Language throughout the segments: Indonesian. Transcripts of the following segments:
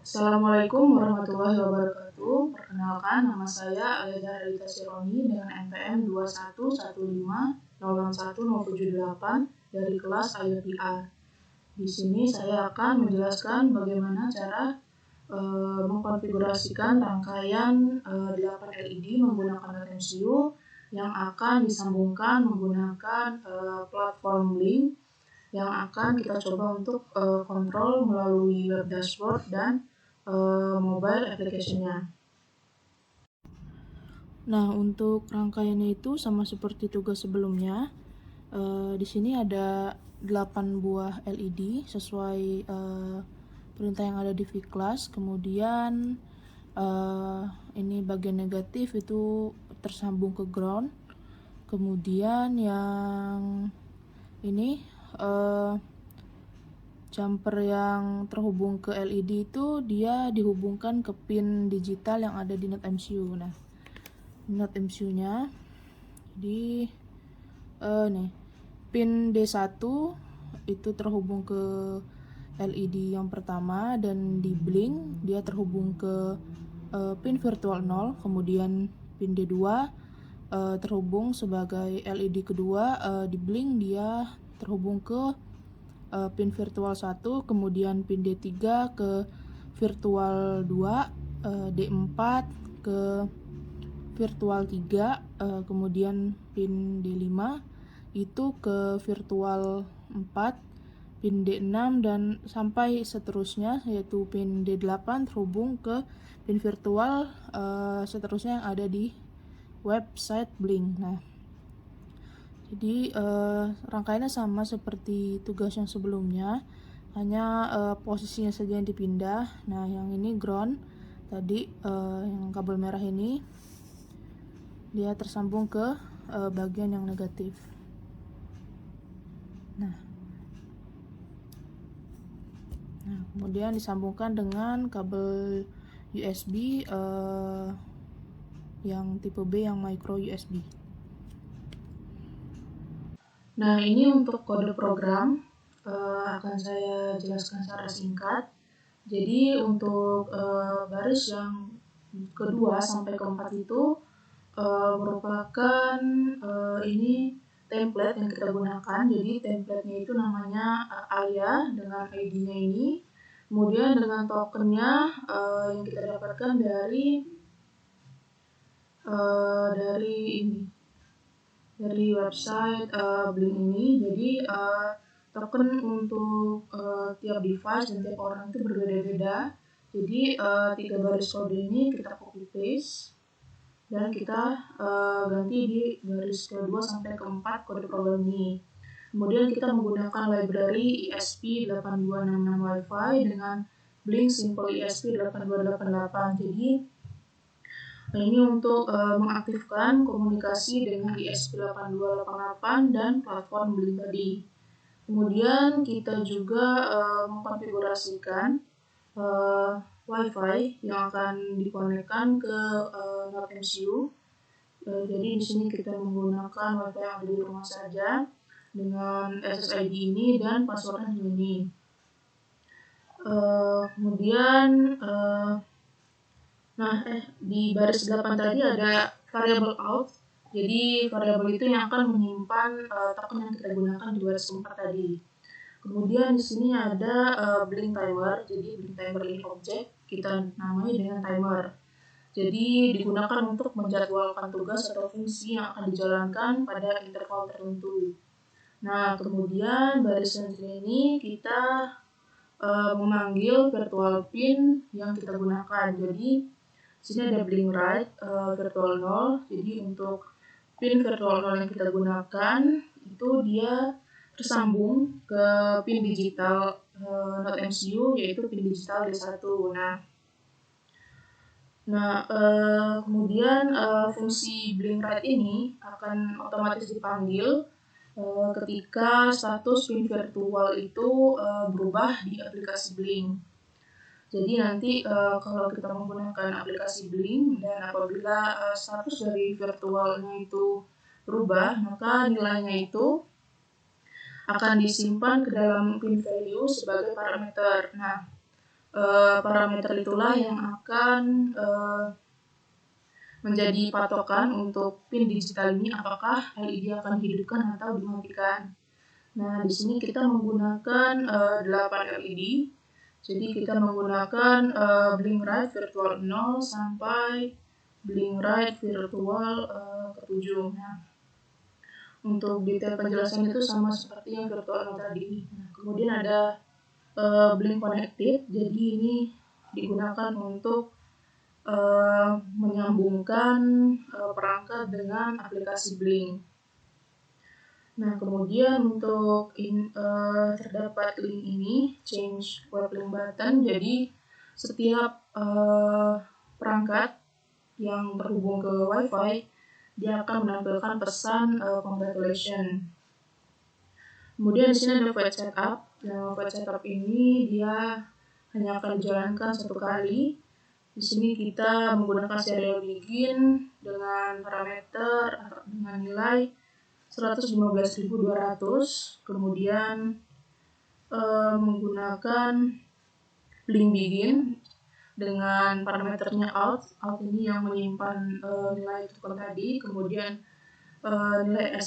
Assalamualaikum warahmatullahi wabarakatuh. Perkenalkan, nama saya Alia Rita Sironi dengan NPM 211506178 dari kelas IUPR. Di sini saya akan menjelaskan bagaimana cara mengkonfigurasikan rangkaian 8 LED menggunakan MCU yang akan disambungkan menggunakan platform Blink yang akan kita coba untuk kontrol melalui web dashboard dan mobile application-nya. Nah, untuk rangkaiannya itu sama seperti tugas sebelumnya. Di sini ada 8 buah LED sesuai perintah yang ada di vClass. Kemudian ini bagian negatif itu tersambung ke ground. Kemudian yang ini jumper yang terhubung ke LED itu dia dihubungkan ke pin digital yang ada di NOT MCU. Nah, NOT MCU-nya di nih pin D1 itu terhubung ke LED yang pertama, dan di Blink dia terhubung ke pin virtual 0. Kemudian pin D2 terhubung sebagai LED kedua. Di Blink dia terhubung ke pin virtual 1, kemudian pin D3 ke virtual 2, D4 ke virtual 3, kemudian pin D5 itu ke virtual 4, pin D6 dan sampai seterusnya, yaitu pin D8 terhubung ke pin virtual seterusnya yang ada di website Blink. Nah, jadi rangkaiannya sama seperti tugas yang sebelumnya, hanya posisinya saja yang dipindah. Nah, yang ini ground tadi, yang kabel merah ini dia tersambung ke bagian yang negatif. Nah, kemudian disambungkan dengan kabel USB yang tipe B yang micro USB. Nah, ini untuk kode program akan saya jelaskan secara singkat. Jadi untuk baris yang kedua sampai keempat itu merupakan ini template yang kita gunakan. Jadi template-nya itu namanya Alia dengan ID-nya ini. Kemudian dengan tokennya yang kita dapatkan dari website Blink ini. Jadi token untuk tiap device dan tiap orang itu berbeda-beda. Jadi 3 baris kode ini kita copy paste dan kita ganti di baris kedua sampai keempat kode program ini. Kemudian kita menggunakan library ESP8266 Wi-Fi dengan Blink Simple ESP8288. Jadi ini untuk mengaktifkan komunikasi dengan ESP8288 dan platform Blink tadi. Kemudian kita juga mengkonfigurasikan Wi-Fi yang akan dikonekkan ke NOT MCU. Jadi di sini kita menggunakan Wi-Fi yang ada di rumah saja dengan SSID ini dan passwordnya ini. Kemudian di baris 8 tadi ada variable out. Jadi variabel itu yang akan menyimpan token yang kita gunakan di baris 4 tadi. Kemudian di sini ada Blink timer. Jadi Blink timer ini objek kita namai dengan timer. Jadi digunakan untuk menjadwalkan tugas atau fungsi yang akan dijalankan pada interval tertentu. Nah, kemudian baris selanjutnya ini kita memanggil virtual pin yang kita gunakan. Jadi sini ada Blink write virtual 0. Jadi untuk pin virtual 0 yang kita gunakan itu dia tersambung ke pin digital NOT MCU, yaitu pin digital D1. Kemudian fungsi Blink write ini akan otomatis dipanggil ketika status pin virtual itu berubah di aplikasi Blink. Jadi nanti kalau kita menggunakan aplikasi Blink dan apabila status dari virtualnya itu berubah, maka nilainya itu akan disimpan ke dalam pin value sebagai parameter. Nah, Parameter itulah yang akan menjadi patokan untuk pin digital ini apakah LED akan dihidupkan atau dimatikan. Nah, di sini kita menggunakan 8 LED. Jadi kita menggunakan blink right virtual 0 sampai blink right virtual ke-7. Nah, untuk detail penjelasan itu sama seperti yang virtual 0 tadi. Nah, kemudian ada blink connected. Jadi ini digunakan untuk menyambungkan perangkat dengan aplikasi Blink. Nah, kemudian untuk terdapat link ini, change web link button, jadi setiap perangkat yang terhubung ke Wi-Fi, dia akan menampilkan pesan congratulations. Kemudian di sini ada void setup. Nah, void setup ini dia hanya akan dijalankan satu kali. Di sini kita menggunakan serial begin dengan parameter atau dengan nilai 115.200, kemudian menggunakan blink begin dengan parameternya out ini yang menyimpan nilai token tadi, kemudian nilai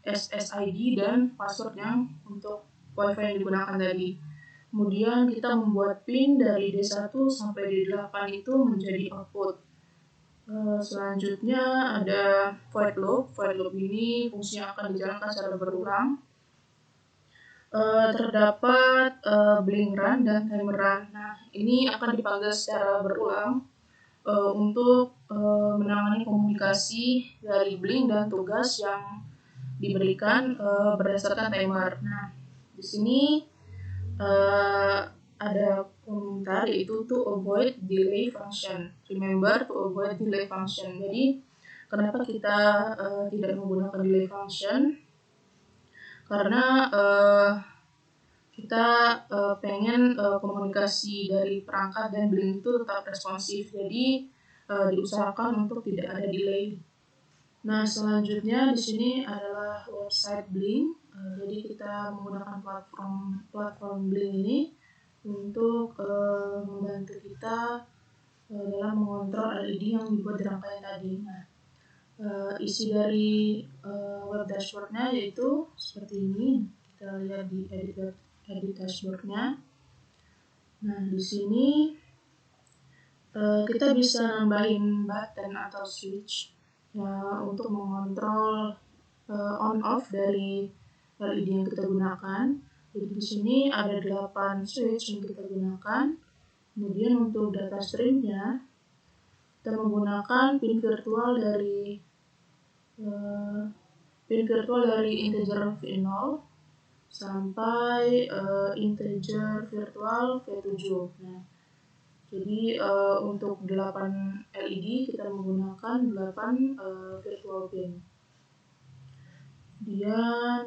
SSID dan password yang untuk WiFi yang digunakan tadi. Kemudian kita membuat pin dari D1 sampai D8 itu menjadi output. Selanjutnya ada void loop. Void loop ini fungsinya akan dijalankan secara berulang. Terdapat blink run dan timer run. Nah, ini akan dipanggil secara berulang untuk menangani komunikasi dari blink dan tugas yang diberikan berdasarkan timer. Nah, di sini ada komentar yaitu to avoid delay function. Remember to avoid delay function. Jadi kenapa kita tidak menggunakan delay function? Karena kita pengen komunikasi dari perangkat dan blink itu tetap responsif. Jadi diusahakan untuk tidak ada delay. Nah, selanjutnya di sini adalah website Blink. Jadi kita menggunakan platform Blink ini untuk membantu kita dalam mengontrol LED yang dibuat di rangkaian tadi. Nah, isi dari web dashboardnya yaitu seperti ini. Kita lihat di edit dashboardnya. Nah, di sini kita bisa nambahin button atau switch ya, untuk mengontrol on/off dari LED yang kita gunakan. Jadi di sini ada 8 switch yang kita gunakan. Kemudian untuk data streamnya kita menggunakan pin virtual dari integer V0 sampai integer virtual V7. Nah, jadi untuk 8 LED kita menggunakan 8 virtual pin. Kemudian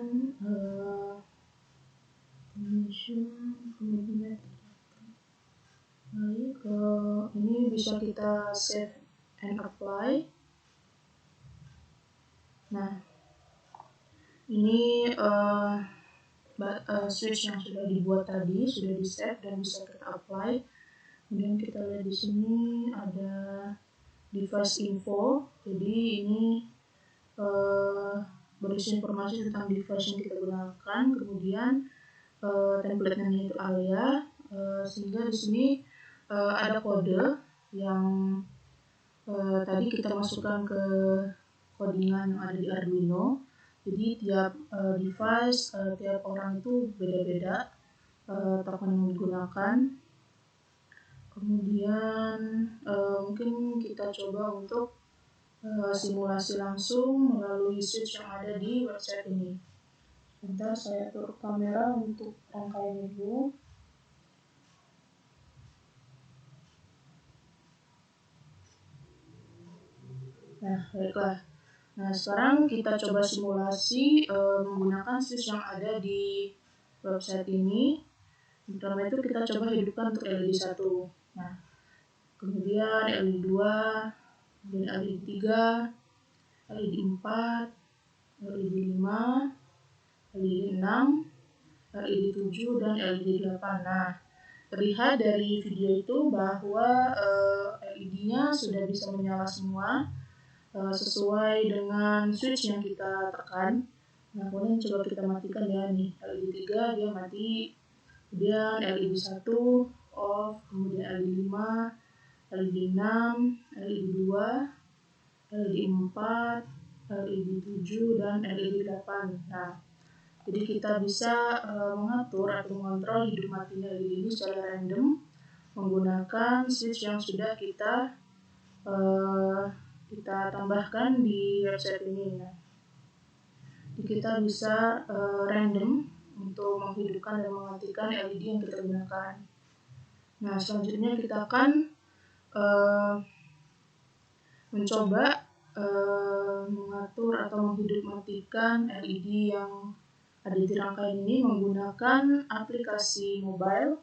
ini bisa kita save and apply. Nah, ini switch yang sudah dibuat tadi sudah di save dan bisa kita apply. Kemudian kita lihat di sini ada device info. Jadi ini berisi informasi tentang device yang kita gunakan. Kemudian template-nya itu Alia, sehingga di sini ada kode yang tadi kita masukkan ke codingan yang ada di Arduino. Jadi tiap device, tiap orang itu beda-beda token yang digunakan. Kemudian mungkin kita coba untuk simulasi langsung melalui switch yang ada di website ini. Sebentar saya atur kamera untuk rangkaian dulu. Nah, baiklah. Nah, sekarang kita coba simulasi menggunakan switch yang ada di website ini. Pertama itu kita coba hidupkan untuk LED 1. Nah, kemudian LED 2, kemudian LED 3, LED 4, LED 5, LED 6, LED 7, dan LED 8. Nah, terlihat dari video itu bahwa LED-nya sudah bisa menyala semua sesuai dengan switch yang kita tekan. Nah, kemudian coba kita matikan ya nih, LED 3 dia mati, kemudian LED 1 off, kemudian LED 5, LED 6, LED 2, LED 4, LED 7, dan LED 8. Nah, jadi kita bisa mengatur atau mengontrol hidup matinya LED ini secara random menggunakan switch yang sudah kita tambahkan di website ini ya. Jadi kita bisa random untuk menghidupkan dan mematikan LED yang kita gunakan. Nah, selanjutnya kita akan mencoba mengatur atau menghidup matikan LED yang ada di rangkaian ini menggunakan aplikasi mobile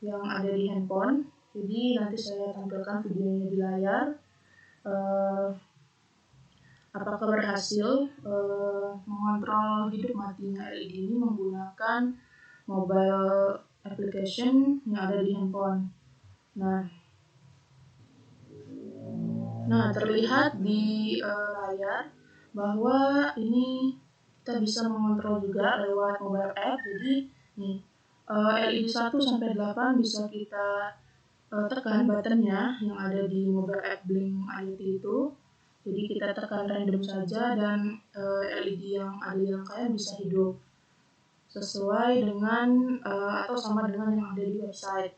yang ada di handphone. Jadi nanti saya tampilkan videonya di layar. Apakah berhasil mengontrol hidup matinya LED ini menggunakan mobile application yang ada di handphone. Nah, terlihat di layar bahwa ini kita bisa mengontrol juga lewat mobile app. Jadi nih LED 1 sampai 8 bisa kita tekan buttonnya yang ada di mobile app Blink IoT itu. Jadi kita tekan random saja dan LED yang ada di rangkaian bisa hidup sesuai dengan atau sama dengan yang ada di website.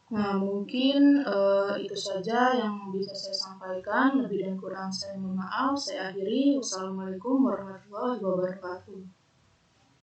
Nah, mungkin itu saja yang bisa saya sampaikan. Lebih dan kurang saya mohon maaf. Saya akhiri. Wassalamualaikum warahmatullahi wabarakatuh.